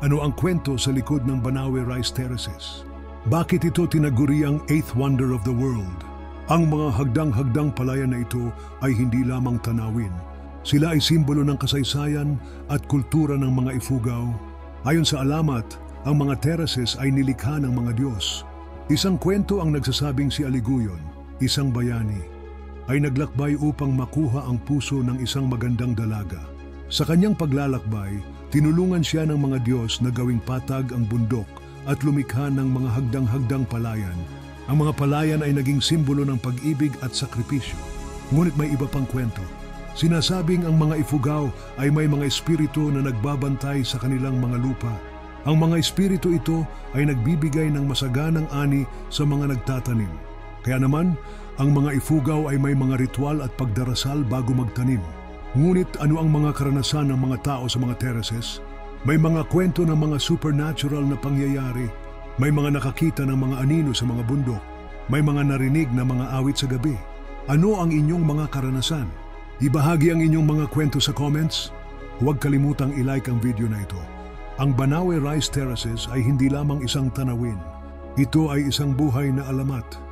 Ano ang kwento sa likod ng Banawe Rice Terraces? Bakit ito tinaguriang eighth wonder of the world? Ang mga hagdang-hagdang palayan na ito ay hindi lamang tanawin. Sila ay simbolo ng kasaysayan at kultura ng mga Ifugao. Ayon sa alamat, ang mga terraces ay nilikha ng mga Diyos. Isang kwento ang nagsasabing si Aliguyon, isang bayani, ay naglakbay upang makuha ang puso ng isang magandang dalaga. Sa kanyang paglalakbay, tinulungan siya ng mga Diyos na gawing patag ang bundok at lumikha ng mga hagdang-hagdang palayan. Ang mga palayan ay naging simbolo ng pag-ibig at sakripisyo. Ngunit may iba pang kwento. Sinasabing ang mga Ifugao ay may mga espiritu na nagbabantay sa kanilang mga lupa. Ang mga espiritu ito ay nagbibigay ng masaganang ani sa mga nagtatanim. Kaya naman, ang mga Ifugao ay may mga ritual at pagdarasal bago magtanim. Ngunit ano ang mga karanasan ng mga tao sa mga terraces? May mga kwento ng mga supernatural na pangyayari. May mga nakakita ng mga anino sa mga bundok. May mga narinig na mga awit sa gabi. Ano ang inyong mga karanasan? Ibahagi ang inyong mga kwento sa comments. Huwag kalimutang i-like ang video na ito. Ang Banawe Rice Terraces ay hindi lamang isang tanawin. Ito ay isang buhay na alamat.